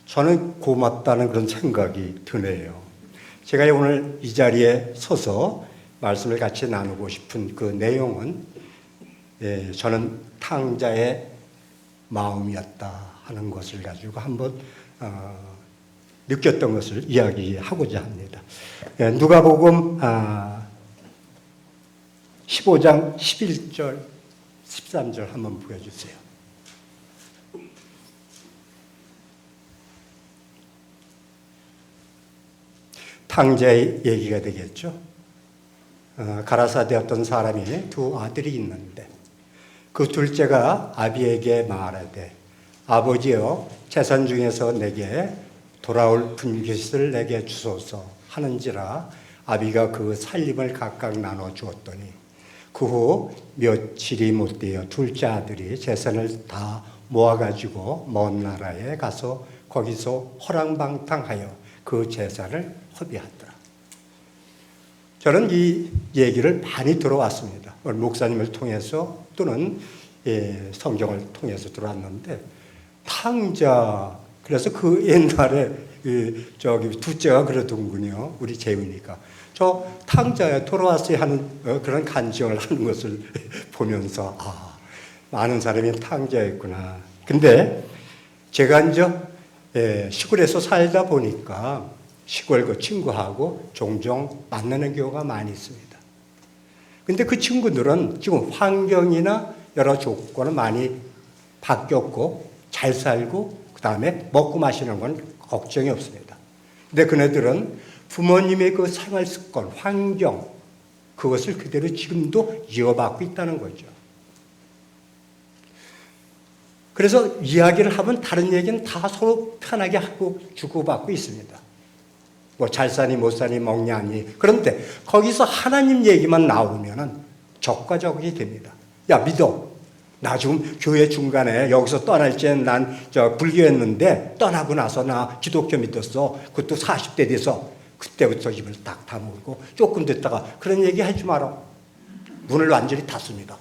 저는 고맙다는 그런 생각이 드네요. 제가 오늘 이 자리에 서서 말씀을 같이 나누고 싶은 그 내용은 저는 탕자의 마음이었다 하는 것을 가지고 한번 느꼈던 것을 이야기하고자 합니다. 누가복음 15장 11절, 13절 한번 보여주세요. 탕자의 얘기가 되겠죠. 가라사대였던 사람이 두 아들이 있는데 그 둘째가 아비에게 말하되 아버지여 재산 중에서 내게 돌아올 분깃을 내게 주소서 하는지라 아비가 그 살림을 각각 나눠 주었더니 그 후 며칠이 못되어 둘째 아들이 재산을 다 모아가지고 먼 나라에 가서 거기서 호랑방탕하여 그 재산을 허비하더라. 저는 이 얘기를 많이 들어왔습니다. 목사님을 통해서 또는 성경을 통해서 들어왔는데 탕자, 그래서 그 옛날에 둘째가 그러더군요. 우리 재훈이가 저 탕자에 돌아왔어야 하는 그런 간증을 하는 것을 보면서 많은 사람이 탕자였구나. 근데 제가 이제 시골에서 살다 보니까 시골 그 친구하고 종종 만나는 경우가 많이 있습니다. 근데 그 친구들은 지금 환경이나 여러 조건은 많이 바뀌었고 잘 살고 그 다음에 먹고 마시는 건 걱정이 없습니다. 근데 그네들은 부모님의 그 생활 습관, 환경 그것을 그대로 지금도 이어받고 있다는 거죠. 그래서 이야기를 하면 다른 얘기는 다 서로 편하게 하고 주고받고 있습니다. 뭐 잘 사니 못 사니 먹냐니. 그런데 거기서 하나님 얘기만 나오면은 적과 적이 됩니다. 야 믿어. 나 지금 교회 중간에 여기서 떠날 때는 난 불교였는데 떠나고 나서 나 기독교 믿었어. 그것도 40대 돼서 그때부터 입을 딱 다물고 조금 됐다가 그런 얘기 하지 마라. 문을 완전히 닫습니다.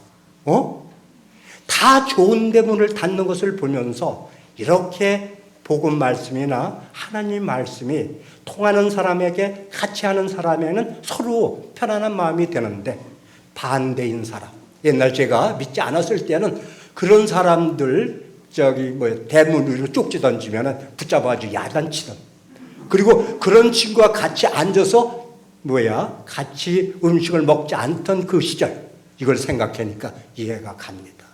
다 좋은데 문을 닫는 것을 보면서 이렇게 복음 말씀이나 하나님 말씀이 통하는 사람에게 같이 하는 사람에는 서로 편안한 마음이 되는데 반대인 사람, 옛날 제가 믿지 않았을 때는 그런 사람들 대문 위로 쪽지 던지면 붙잡아가지고 야단치던, 그리고 그런 친구와 같이 앉아서 같이 음식을 먹지 않던 그 시절, 이걸 생각하니까 이해가 갑니다.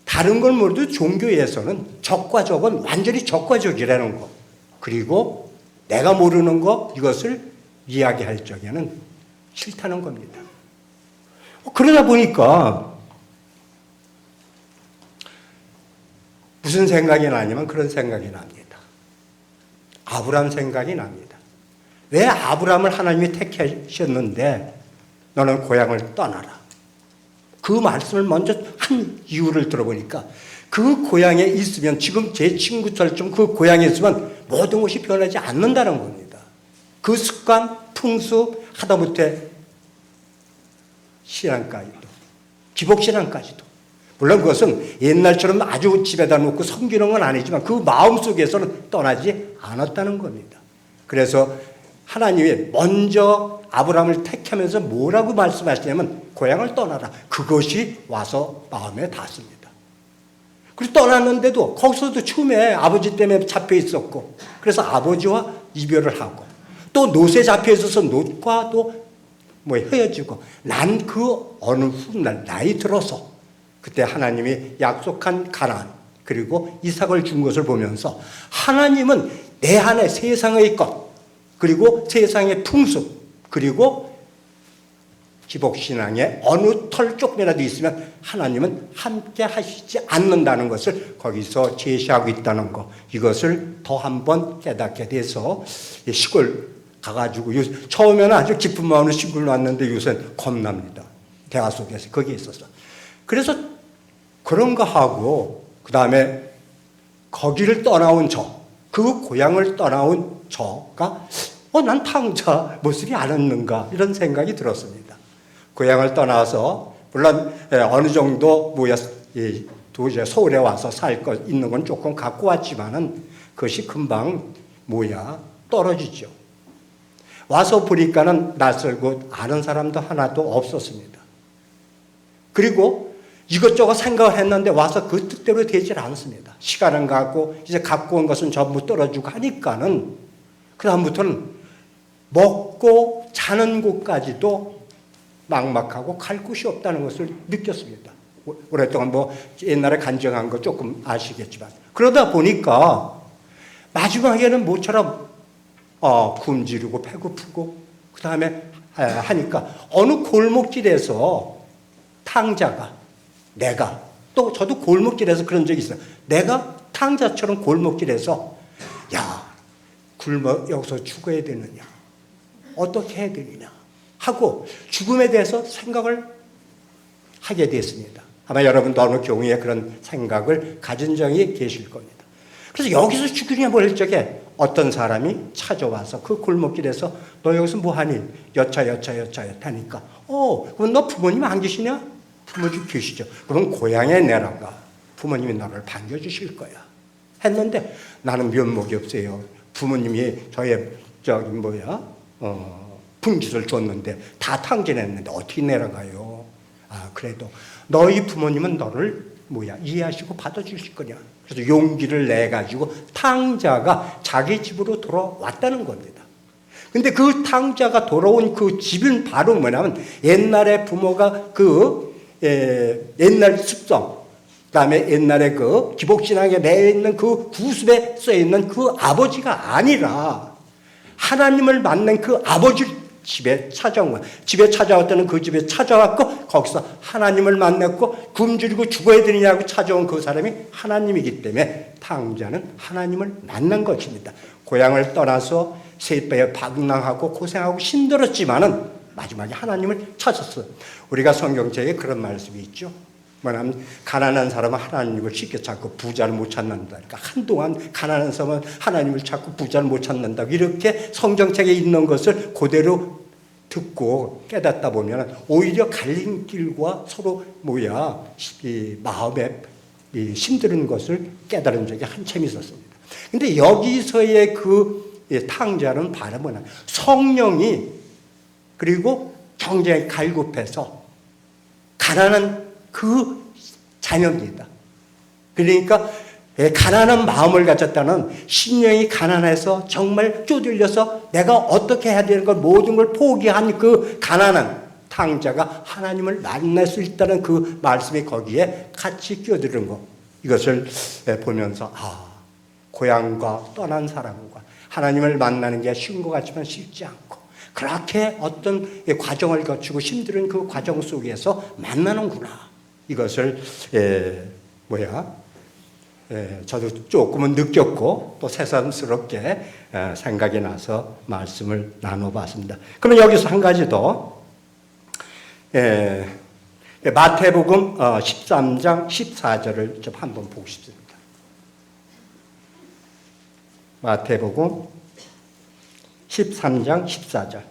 다른 건 모두 종교에서는 적과 적은 완전히 적과 적이라는 거, 그리고 내가 모르는 거 이것을 이야기할 적에는 싫다는 겁니다. 그러다 보니까 무슨 생각이 나냐면 그런 생각이 납니다. 아브람 생각이 납니다. 왜 아브람을 하나님이 택하셨는데 너는 고향을 떠나라. 그 말씀을 먼저 한 이유를 들어보니까 그 고향에 있으면, 지금 제 친구처럼 그 고향에 있으면 모든 것이 변하지 않는다는 겁니다. 그 습관, 풍습, 하다못해 신앙까지도, 기복신앙까지도. 물론 그것은 옛날처럼 아주 집에다 놓고 섬기는 건 아니지만 그 마음속에서는 떠나지 않았다는 겁니다. 그래서 하나님이 먼저 아브라함을 택하면서 뭐라고 말씀하시냐면 고향을 떠나라. 그것이 와서 마음에 닿습니다. 그래서 떠났는데도 거기서도 처음에 아버지 때문에 잡혀 있었고, 그래서 아버지와 이별을 하고 또 롯에 잡혀 있어서 롯과 또 헤어지고, 난 그 어느 훗날 나이 들어서 그때 하나님이 약속한 가나안 그리고 이삭을 준 것을 보면서 하나님은 내 안에 세상의 것, 그리고 세상의 풍습, 그리고 기복신앙의 어느 털 조금이라도 있으면 하나님은 함께 하시지 않는다는 것을 거기서 제시하고 있다는 것, 이것을 더 한번 깨닫게 돼서 시골 가가지고 처음에는 아주 기쁜 마음으로 시골 왔는데 요새는 겁납니다. 대화 속에서 거기에 있어서. 그래서 그런 거 하고 그 다음에 거기를 떠나온 그 고향을 떠나온 저가 난 탕자 모습이 않았는가 이런 생각이 들었습니다. 고향을 떠나서 물론 어느 정도 또 이제 서울에 와서 살 거 있는 건 조금 갖고 왔지만은 그것이 금방 떨어지죠. 와서 보니까는 낯설고 아는 사람도 하나도 없었습니다. 그리고 이것저것 생각을 했는데 와서 그 뜻대로 되질 않습니다. 시간은 가고 이제 갖고 온 것은 전부 떨어지고 하니까는 그다음부터는 먹고 자는 곳까지도 막막하고 갈 곳이 없다는 것을 느꼈습니다. 오랫동안 옛날에 간증한 거 조금 아시겠지만 그러다 보니까 마지막에는 모처럼 굶주리고 배고프고 그 다음에 하니까 어느 골목길에서 탕자가 내가 또 저도 골목길에서 그런 적이 있어요. 내가 탕자처럼 골목길에서 야 굶어 여기서 죽어야 되느냐 어떻게 해야 되느냐 하고 죽음에 대해서 생각을 하게 됐습니다. 아마 여러분도 어느 경우에 그런 생각을 가진 적이 계실 겁니다. 그래서 여기서 죽으냐 뭘 적에 어떤 사람이 찾아와서 그 골목길에서 너 여기서 뭐하니? 여차 하니까 그럼 너 부모님 안 계시냐? 부모님 계시죠. 그럼 고향에 내려가. 부모님이 너를 반겨주실 거야. 했는데 나는 면목이 없어요. 부모님이 저의 분깃을 줬는데 다 탕진했는데 어떻게 내려가요? 그래도 너희 부모님은 너를 이해하시고 받아주실 거냐. 그래서 용기를 내가지고 탕자가 자기 집으로 돌아왔다는 겁니다. 근데 그 탕자가 돌아온 그 집은 바로 뭐냐면 옛날에 부모가 옛날 습성, 그 다음에 옛날에 그 기복신앙에 매여 있는 그 구습에 써 있는 그 아버지가 아니라 하나님을 만난 그 아버지 집에 찾아온 거야. 집에 찾아왔다는 그 집에 찾아왔고 거기서 하나님을 만났고 굶주리고 죽어야 되느냐고 찾아온 그 사람이 하나님이기 때문에 탕자는 하나님을 만난 것입니다. 고향을 떠나서 세입에 방랑하고 고생하고 힘들었지만은 마지막에 하나님을 찾았어요. 우리가 성경책에 그런 말씀이 있죠. 뭐냐면 가난한 사람은 하나님을 쉽게 찾고 부자를 못 찾는다. 그러니까 한동안 가난한 사람은 하나님을 찾고 부자를 못 찾는다. 이렇게 성경책에 있는 것을 그대로 듣고 깨닫다 보면 오히려 갈림길과 서로 이 마음에 힘든 것을 깨달은 적이 한참 있었습니다. 근데 여기서의 그 탕자는 바로 뭐냐? 성령이 그리고 경쟁에 갈급해서 가난한 그 자녀입니다. 그러니까 가난한 마음을 가졌다는 심령이 가난해서 정말 쪼들려서 내가 어떻게 해야 되는 걸 모든 걸 포기한 그 가난한 탕자가 하나님을 만날 수 있다는 그 말씀이 거기에 같이 끼어드는 것. 이것을 보면서 고향과 떠난 사람과 하나님을 만나는 게 쉬운 것 같지만 쉽지 않고 그렇게 어떤 과정을 거치고 힘든 그 과정 속에서 만나는구나. 이것을 저도 조금은 느꼈고 또 새삼스럽게 생각이 나서 말씀을 나눠봤습니다. 그러면 여기서 한 가지 더 마태복음 13장 14절을 좀 한번 보고 싶습니다. 마태복음 13장 14절.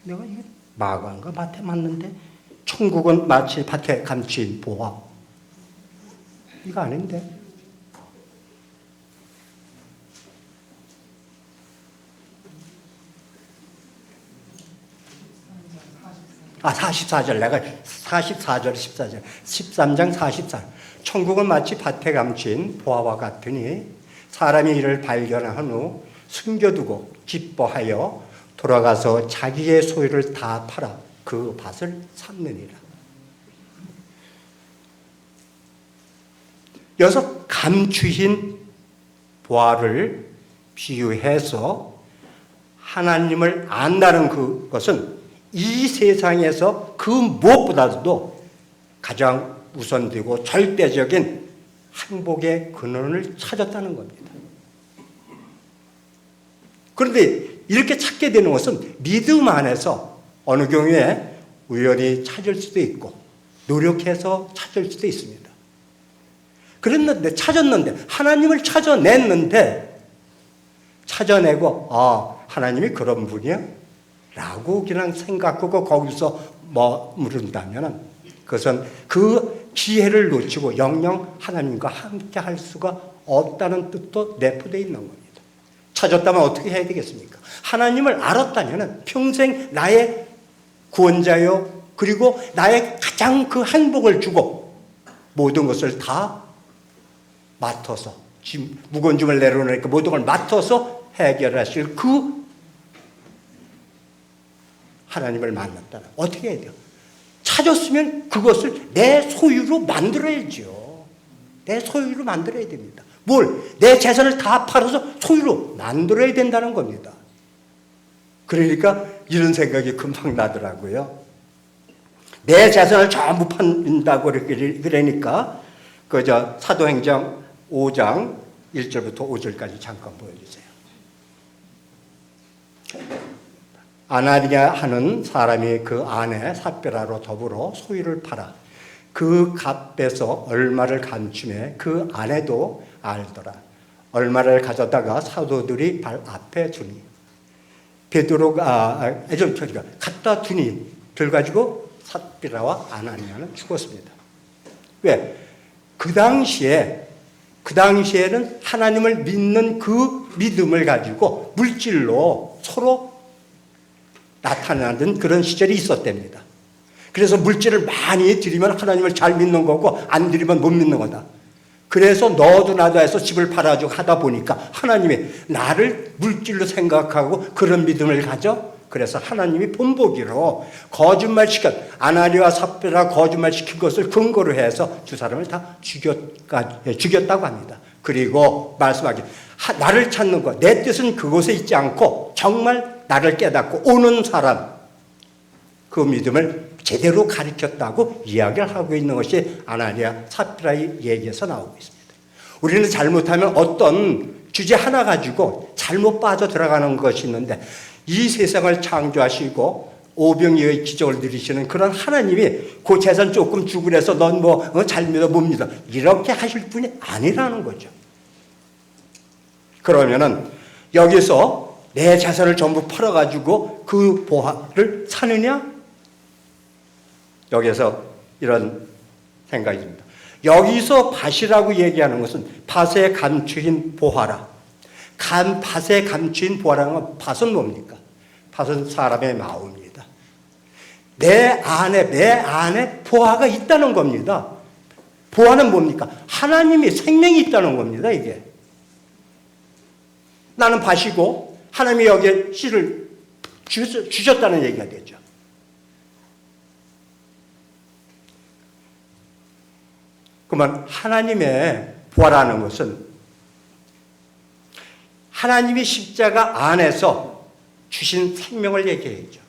내가 이게 마가인가 밭에 맞는데 천국은 마치 밭에 감추인 보화. 이거 아닌데. 44절. 내가 44절, 14절. 13장 44절. 천국은 마치 밭에 감추인 보화와 같으니 사람이 이를 발견한 후 숨겨두고 기뻐하여 돌아가서 자기의 소유를 다 팔아 그 밭을 샀느니라. 여기서 감추인 보화를 비유해서 하나님을 안다는 그것은 이 세상에서 그 무엇보다도 가장 우선되고 절대적인 행복의 근원을 찾았다는 겁니다. 그런데 이렇게 찾게 되는 것은 믿음 안에서 어느 경우에 우연히 찾을 수도 있고 노력해서 찾을 수도 있습니다. 그랬는데 찾았는데 하나님을 찾아냈는데 찾아내고 하나님이 그런 분이야? 라고 그냥 생각하고 거기서 머무른다면 그것은 그 기회를 놓치고 영영 하나님과 함께 할 수가 없다는 뜻도 내포되어 있는 겁니다. 찾았다면 어떻게 해야 되겠습니까? 하나님을 알았다면 평생 나의 구원자요, 그리고 나의 가장 그 행복을 주고 모든 것을 다 맡아서, 무거운 짐을 내려놓으니까 모든 걸 맡아서 해결하실 그 하나님을 만났다면 어떻게 해야 돼요? 찾았으면 그것을 내 소유로 만들어야죠. 내 소유로 만들어야 됩니다. 뭘? 내 재산을 다 팔아서 소유로 만들어야 된다는 겁니다. 그러니까 이런 생각이 금방 나더라고요. 내 재산을 전부 판다고 그러니까 그저 사도행전 5장 1절부터 5절까지 잠깐 보여주세요. 아나니아 하는 사람이 그 아내 삽비라로 더불어 소유를 팔아 그 값에서 얼마를 감춤해 그 아내도 알더라. 얼마를 가져다가 사도들이 발 앞에 두니 베드로가 갖다 두니 들가지고 삽비라와 아나니아는 죽었습니다. 왜? 그 당시에는 하나님을 믿는 그 믿음을 가지고 물질로 서로 나타나는 그런 시절이 있었답니다. 그래서 물질을 많이 드리면 하나님을 잘 믿는 거고 안 드리면 못 믿는 거다. 그래서 너도 나도 해서 집을 팔아주고 하다 보니까 하나님이 나를 물질로 생각하고 그런 믿음을 가져. 그래서 하나님이 본보기로 아나니아와 삽비라 거짓말시킨 것을 근거로 해서 두 사람을 다 죽였다고 합니다. 그리고 말씀하기 나를 찾는 것, 내 뜻은 그곳에 있지 않고 정말 나를 깨닫고 오는 사람, 그 믿음을 제대로 가르쳤다고 이야기를 하고 있는 것이 아나니아 삽비라의 얘기에서 나오고 있습니다. 우리는 잘못하면 어떤 주제 하나 가지고 잘못 빠져 들어가는 것이 있는데 이 세상을 창조하시고 오병이의 기적을 누리시는 그런 하나님이 그 재산 조금 주고 그래서 넌 잘 믿어 못 믿어 이렇게 하실 분이 아니라는 거죠. 그러면은 여기서 내 재산을 전부 팔아가지고 그 보화를 사느냐? 여기서 이런 생각입니다. 여기서 밭이라고 얘기하는 것은 밭에 감추인 보화라. 밭에 감추인 보화라는 건 밭은 뭡니까? 밭은 사람의 마음입니다. 내 안에 보화가 있다는 겁니다. 보화는 뭡니까? 하나님의 생명이 있다는 겁니다. 이게 나는 밭이고 하나님이 여기에 씨를 주셨다는 얘기가 되죠. 그러면 하나님의 보화라는 것은 하나님이 십자가 안에서 주신 생명을 얘기해야죠.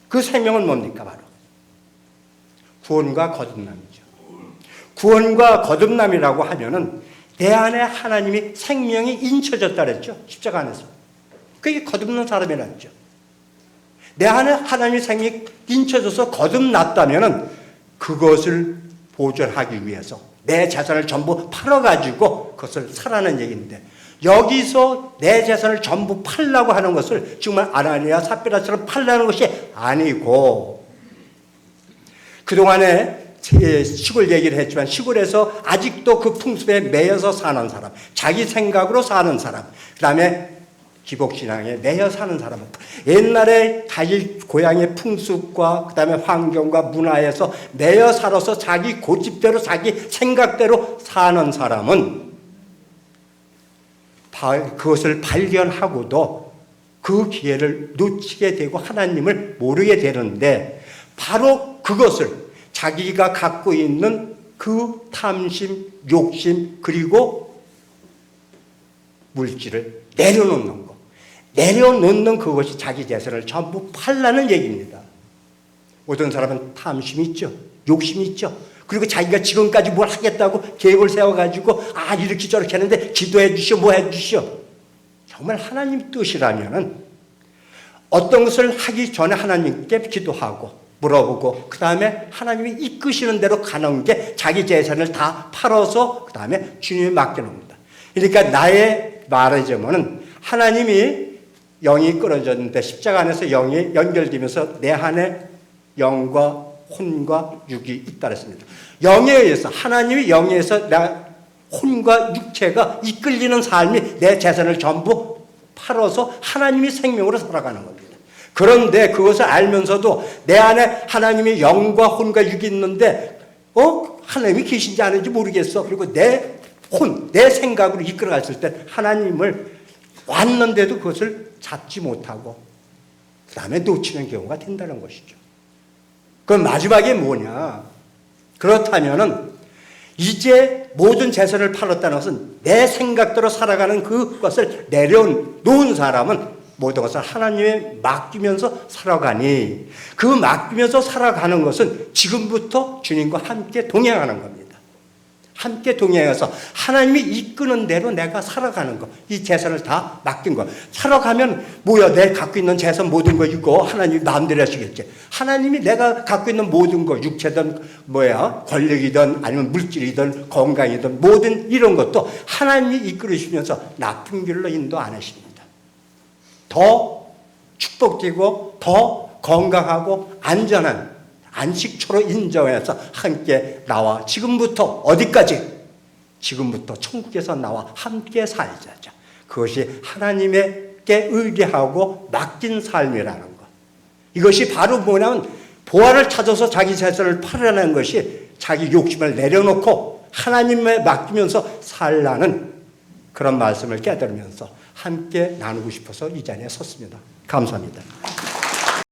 그 생명은 뭡니까? 바로 구원과 거듭남이죠. 구원과 거듭남이라고 하면은 내 안에 하나님이 생명이 인쳐졌다 그랬죠. 십자가 안에서. 그게 거듭난 사람이라죠. 내 안에 하나님의 생명이 인쳐져서 거듭났다면은 그것을 보존하기 위해서 내 재산을 전부 팔아가지고 그것을 사라는 얘기인데 여기서 내 재산을 전부 팔라고 하는 것을 정말 아나니아 삽비라처럼 팔라는 것이 아니고 그동안에 시골 얘기를 했지만 시골에서 아직도 그 풍습에 매여서 사는 사람, 자기 생각으로 사는 사람, 그 다음에 기복신앙에 매여 사는 사람, 옛날에 자기 고향의 풍습과 그 다음에 환경과 문화에서 매여 살아서 자기 고집대로 자기 생각대로 사는 사람은 그것을 발견하고도 그 기회를 놓치게 되고 하나님을 모르게 되는데 바로 그것을 자기가 갖고 있는 그 탐심, 욕심 그리고 물질을 내려놓는 것. 내려놓는 그것이 자기 재산을 전부 팔라는 얘기입니다. 어떤 사람은 탐심이 있죠. 욕심이 있죠. 그리고 자기가 지금까지 뭘 하겠다고 계획을 세워가지고 이렇게 저렇게 하는데 기도해 주시오 뭐 해 주시오. 정말 하나님 뜻이라면은 어떤 것을 하기 전에 하나님께 기도하고 물어보고 그 다음에 하나님이 이끄시는 대로 가는 게 자기 재산을 다 팔아서 그 다음에 주님에 맡겨놓습니다. 그러니까 나의 말하자면은 하나님이 영이 끊어졌는데 십자가 안에서 영이 연결되면서 내 안에 영과 혼과 육이 있다 그랬습니다. 영에 의해서, 하나님이 영에 의해서 나 혼과 육체가 이끌리는 삶이 내 재산을 전부 팔아서 하나님이 생명으로 살아가는 겁니다. 그런데 그것을 알면서도 내 안에 하나님의 영과 혼과 육이 있는데 하나님이 계신지 아닌지 모르겠어. 그리고 내 혼, 내 생각으로 이끌어갔을 때 하나님을 왔는데도 그것을 잡지 못하고 그 다음에 놓치는 경우가 된다는 것이죠. 그럼 마지막에 뭐냐? 그렇다면은 이제 모든 재산을 팔았다는 것은 내 생각대로 살아가는 그것을 내려놓은 사람은 모든 것을 하나님에 맡기면서 살아가니, 그 맡기면서 살아가는 것은 지금부터 주님과 함께 동행하는 겁니다. 함께 동행해서 하나님이 이끄는 대로 내가 살아가는 거, 이 재산을 다 맡긴 거. 살아가면 뭐야, 내가 갖고 있는 재산 모든 거 이거 하나님이 마음대로 하시겠지. 하나님이 내가 갖고 있는 모든 거, 육체든 권력이든 아니면 물질이든 건강이든 모든 이런 것도 하나님이 이끌으시면서 나쁜 길로 인도 안 하십니다. 더 축복되고 더 건강하고 안전한 안식처로 인정해서 함께 나와 지금부터 어디까지? 지금부터 천국에서 나와 함께 살자죠. 그것이 하나님께 의뢰하고 맡긴 삶이라는 것. 이것이 바로 뭐냐면 보화를 찾아서 자기 재산을 팔아내는 것이 자기 욕심을 내려놓고 하나님에 맡기면서 살라는 그런 말씀을 깨달으면서 함께 나누고 싶어서 이 자리에 섰습니다. 감사합니다.